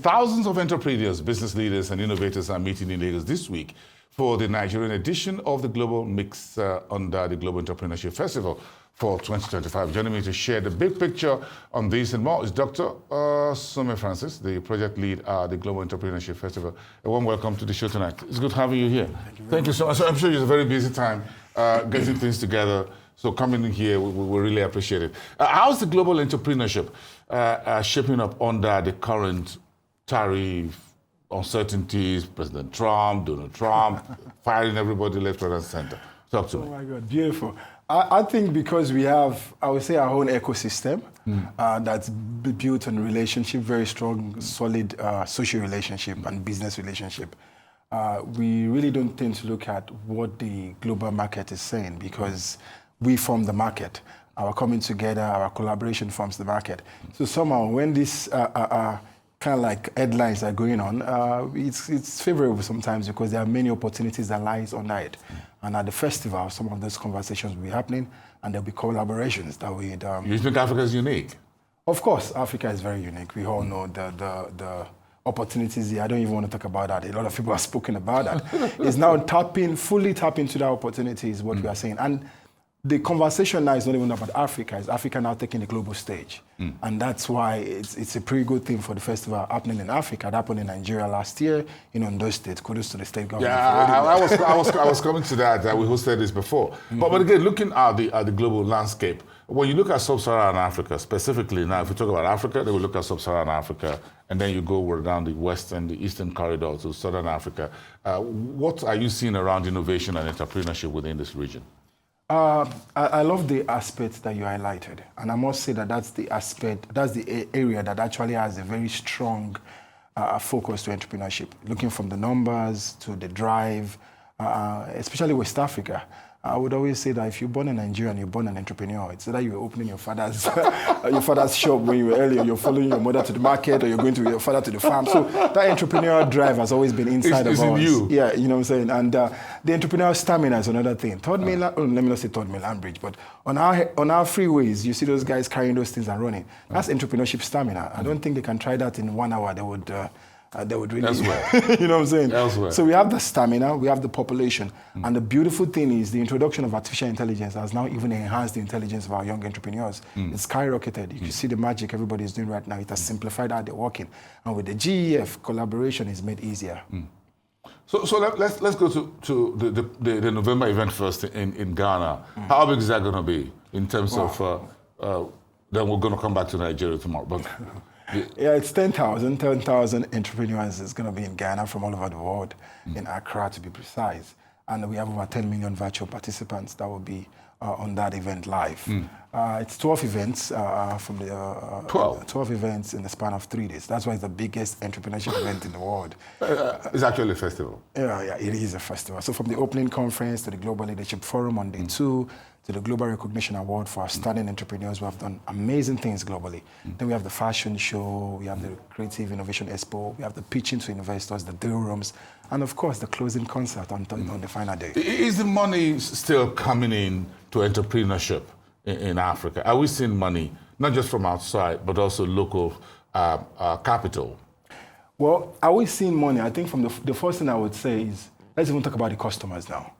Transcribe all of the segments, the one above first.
Thousands of entrepreneurs, business leaders, and innovators are meeting in Lagos this week for the Nigerian edition of the Global Mix under the Global Entrepreneurship Festival for 2025. Joining me to share the big picture on this and more is Dr. Some Francis, the project lead at the Global Entrepreneurship Festival. A warm welcome to the show tonight. It's good having you here. Thank you so much. I'm sure it's a very busy time getting things together. So coming in here, we really appreciate it. How's the global entrepreneurship shaping up under the current tariff uncertainties, President Trump, Donald Trump, firing everybody left, right, and center? Talk to me. Oh my God, beautiful. I think because we have, I would say, our own ecosystem that's built on relationship, very strong, solid social relationship and business relationship. We really don't tend to look at what the global market is saying because we form the market. Our coming together, our collaboration forms the market. So somehow when this kind of like headlines are going on, it's favorable sometimes because there are many opportunities that lies under it. And at the festival, some of those conversations will be happening and there'll be collaborations that we... You think Africa is unique? Of course, Africa is very unique. We all know the opportunities here. I don't even want to talk about that. A lot of people have spoken about that. It's now fully tap into that opportunity is what we are saying. And the conversation now is not even about Africa. It's Africa now taking the global stage. And that's why it's a pretty good thing for the festival happening in Africa. It happened in Nigeria last year, in Ondo State. Kudos to the state government. Yeah, I was coming to that. We hosted this before. But again, looking at the global landscape, when you look at sub-Saharan Africa, specifically now, if we talk about Africa, then we look at sub-Saharan Africa, and then you go down the west and the eastern corridor to southern Africa. What are you seeing around innovation and entrepreneurship within this region? I love the aspect that you highlighted, and I must say that that's the area that actually has a very strong focus to entrepreneurship, looking from the numbers to the drive, especially West Africa. I would always say that if you're born in Nigeria and you're born an entrepreneur, it's either you're opening your father's shop when you were earlier, you're following your mother to the market, or you're going to your father to the farm. So that entrepreneurial drive has always been inside of us. In you. Yeah, you know what I'm saying? And the entrepreneurial stamina is another thing. Third mainland, let me not say third mainland bridge, but on our freeways, you see those guys carrying those things and running. That's entrepreneurship stamina. I don't think they can try that in 1 hour. They would really, elsewhere. You know what I'm saying? Elsewhere. So we have the stamina, we have the population. And the beautiful thing is the introduction of artificial intelligence has now even enhanced the intelligence of our young entrepreneurs. It's skyrocketed. You can see the magic everybody is doing right now. It has simplified how they're working. And with the GEF, collaboration is made easier. So let's go to the November event first in Ghana. How big is that going to be in terms of, then we're going to come back to Nigeria tomorrow. But yeah, it's 10,000 entrepreneurs is going to be in Ghana from all over the world, in Accra to be precise. And we have over 10 million virtual participants that will be on that event live. It's 12 events from the 12 events in the span of 3 days. That's why it's the biggest entrepreneurship event in the world. It's actually a festival. Yeah, it is a festival. So from the opening conference to the Global Leadership Forum on day 2, to the Global Recognition Award for outstanding entrepreneurs who have done amazing things globally. Then we have the fashion show, we have the Creative Innovation Expo, we have the pitching to investors, the deal rooms, and of course the closing concert on the final day. Is the money still coming in to entrepreneurship in Africa? Are we seeing money, not just from outside, but also local capital? Well, are we seeing money? I think from the first thing I would say is, let's even talk about the customers now.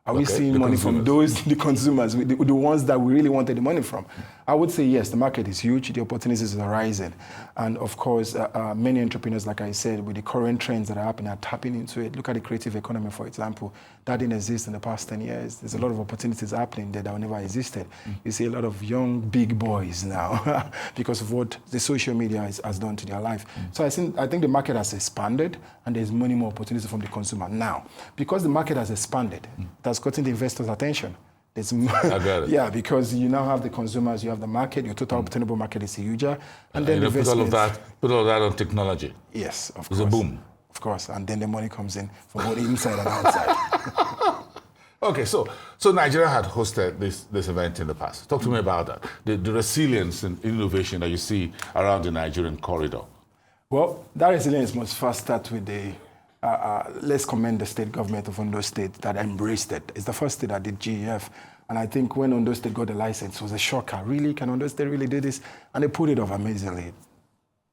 Are we seeing money from the consumers, the ones that we really wanted the money from? I would say yes, the market is huge, the opportunities are rising. And of course, many entrepreneurs, like I said, with the current trends that are happening, are tapping into it. Look at the creative economy, for example. That didn't exist in the past 10 years. There's a lot of opportunities happening there that never existed. You see a lot of young big boys now because of what the social media has done to their life. So I think the market has expanded and there's many more opportunities from the consumer. Now, because the market has expanded, that's gotten the investors' attention. I got it. Yeah, because you now have the consumers, you have the market, your total obtainable market is huger. And then the put all of that on technology. Yes, of course. It's a boom. Of course, and then the money comes in from both inside and outside. Okay, so Nigeria had hosted this event in the past. Talk to me about that. The resilience and innovation that you see around the Nigerian corridor. Well, that resilience must first start with the let's commend the state government of Ondo State that embraced it. It's the first state that did GEF. And I think when Ondo State got the license, it was a shocker. Really? Can Ondo State really do this? And they put it off amazingly.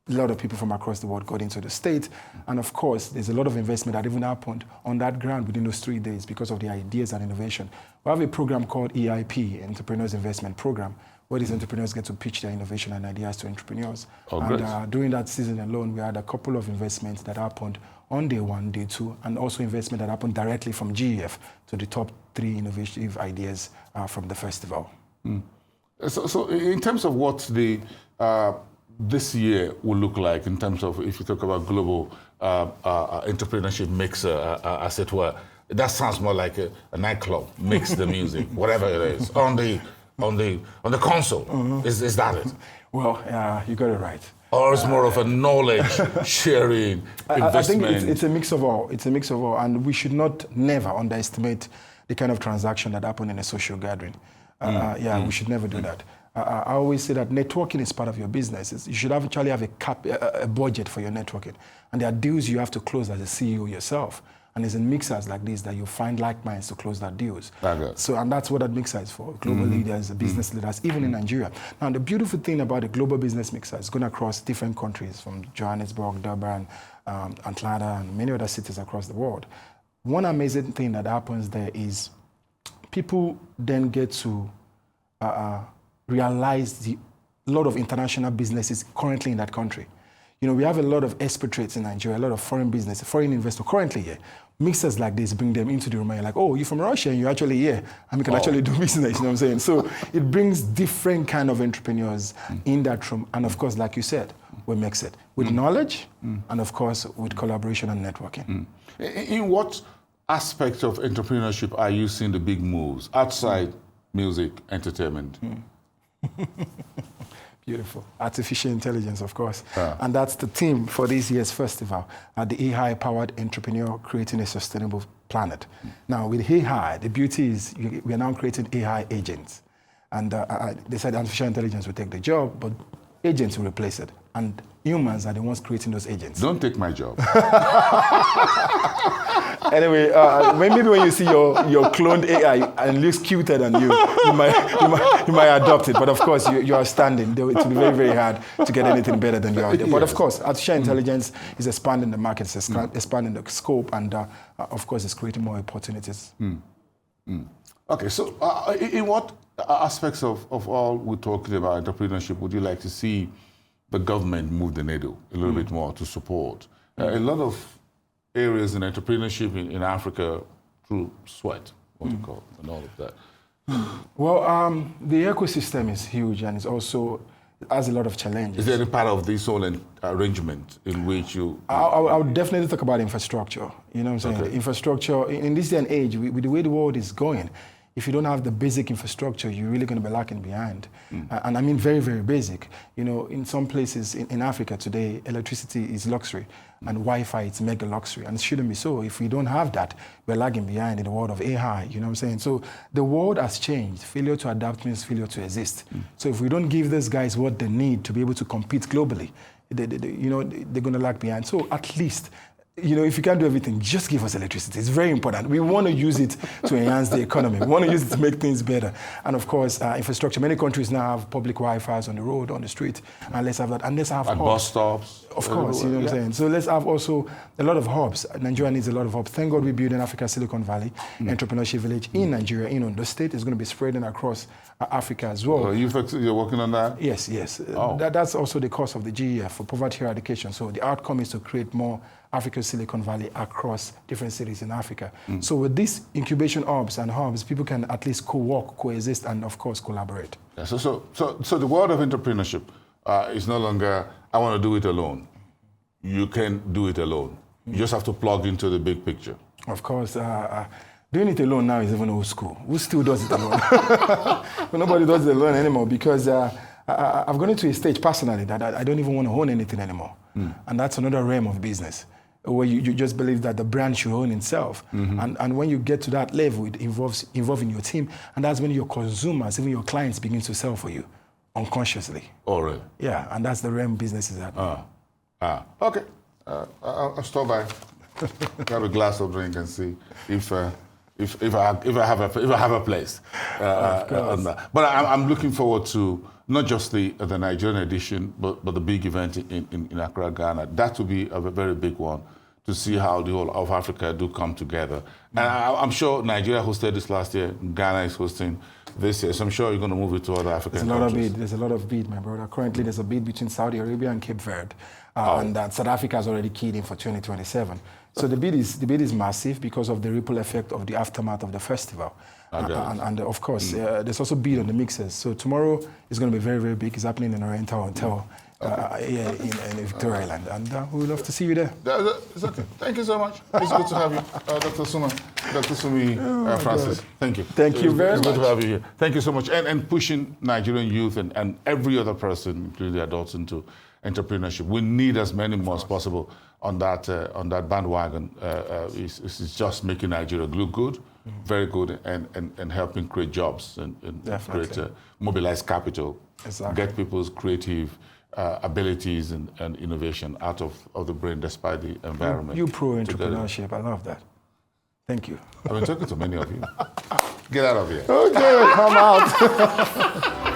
a lot of people from across the world got into the state. And of course, there's a lot of investment that even happened on that ground within those 3 days because of the ideas and innovation. We have a program called EIP, Entrepreneurs Investment Program, where these entrepreneurs get to pitch their innovation and ideas to entrepreneurs. And during that season alone, we had a couple of investments that happened on day 1, day 2, and also investment that happened directly from GEF to the top 3 innovative ideas from the festival. So in terms of what the this year will look like, in terms of if you talk about global entrepreneurship mix, as it were, that sounds more like a nightclub, mix the music, whatever it is, on the console. Is that it? Well, you got it right. Or it's more of a knowledge sharing investment? I think it's a mix of all. It's a mix of all, and we should never underestimate the kind of transaction that happened in a social gathering. We should never do that. I always say that networking is part of your business. You should actually have a budget for your networking. And there are deals you have to close as a CEO yourself. And it's in mixers like this that you find like minds to close that deals. So, and that's what that mixer is for, global leaders, business leaders, even in Nigeria. Now, the beautiful thing about the global business mixer is going across different countries, from Johannesburg, Durban, Atlanta, and many other cities across the world. One amazing thing that happens there is people then get to realize a lot of international businesses currently in that country. You know, we have a lot of expatriates in Nigeria, a lot of foreign business, foreign investors currently here. Mixers like this bring them into the room and you're like, oh, you're from Russia and you're actually here and we can actually do business, you know what I'm saying? So it brings different kind of entrepreneurs in that room. And of course, like you said, we mix it with knowledge and of course with collaboration and networking. In what aspects of entrepreneurship are you seeing the big moves outside music, entertainment? Beautiful. Artificial intelligence, of course. And that's the theme for this year's festival, the AI-powered entrepreneur creating a sustainable planet. Now, with AI, the beauty is we are now creating AI agents. And they said artificial intelligence will take the job, but agents will replace it. And humans are the ones creating those agents. Don't take my job. Anyway, maybe when you see your cloned AI and looks cuter than you, you might adopt it. But of course, you are standing. It will be very, very hard to get anything better than you are there. But of course, artificial intelligence is expanding the market, it's expanding the scope, and of course, it's creating more opportunities. Okay, so in what aspects of all we're talking about entrepreneurship would you like to see the government move the needle a little bit more to support? A lot of areas in entrepreneurship in Africa through sweat, what you call it, and all of that. Well, the ecosystem is huge and it has a lot of challenges. Is there any part of this whole arrangement in which you... I would definitely talk about infrastructure. You know what I'm saying? Okay. Infrastructure, in this day and age, with the way the world is going, if you don't have the basic infrastructure, you're really going to be lacking behind. And I mean very, very basic. You know, in some places in Africa today, electricity is luxury and Wi-Fi is mega luxury. And it shouldn't be so. If we don't have that, we're lagging behind in the world of AI, you know what I'm saying? So the world has changed. Failure to adapt means failure to exist. So if we don't give these guys what they need to be able to compete globally, they're going to lag behind. So at least, you know, if you can't do everything, just give us electricity. It's very important. We want to use it to enhance the economy. We want to use it to make things better. And of course, infrastructure. Many countries now have public Wi-Fi's on the road, on the street. And let's have that. And let's have hubs. Bus stops. Of course, you know what I'm saying. So let's have also a lot of hubs. Nigeria needs a lot of hubs. Thank God we built in Africa Silicon Valley, Entrepreneurship Village in Nigeria, in Ondo State. It's going to be spreading across Africa as well. You're working on that? Yes. That's also the cause of the GEF for poverty eradication. So the outcome is to create more Africa Silicon Valley across different cities in Africa. So with these incubation hubs, people can at least co-work, coexist, and of course collaborate. Yeah, so the world of entrepreneurship is no longer, I want to do it alone. You can do it alone. You just have to plug into the big picture. Of course. Doing it alone now is even old school. Who still does it alone? Nobody does it alone anymore because I've gone into a stage personally that I don't even want to own anything anymore. And that's another realm of business where you just believe that the brand should own itself. And when you get to that level, it involves involving your team. And that's when your consumers, even your clients, begin to sell for you unconsciously. Oh, really? Yeah, and that's the realm business is at. Okay. I'll stop by, grab a glass of drink and see if I have a place on that. But I'm looking forward to not just the Nigerian edition, but the big event in Accra, Ghana. That will be a very big one to see how the whole of Africa do come together. And I'm sure Nigeria hosted this last year, Ghana is hosting this year, so I'm sure you're going to move it to other African countries. There's a lot of bid, my brother. Currently, there's a bid between Saudi Arabia and Cape Verde, and South Africa has already keyed in for 2027. So the bid is massive because of the ripple effect of the aftermath of the festival. And of course, there's also bid on the mixers. So tomorrow is going to be very, very big. It's happening in Oriental Hotel. In Victoria Island, and we would love to see you there. It's okay. Thank you so much. It's good to have you, Dr. Sumi Francis. Thank you. Thank you very much. It's good to have you here. Thank you so much. And pushing Nigerian youth and every other person, including the adults, into entrepreneurship. We need as many more as possible on that bandwagon. It's just making Nigeria look good, very good, and helping create jobs and create mobilize capital, get people's creative abilities and innovation out of the brain despite the environment. You pro-entrepreneurship, I love that. Thank you. I've been talking to many of you. Get out of here. Okay, come out.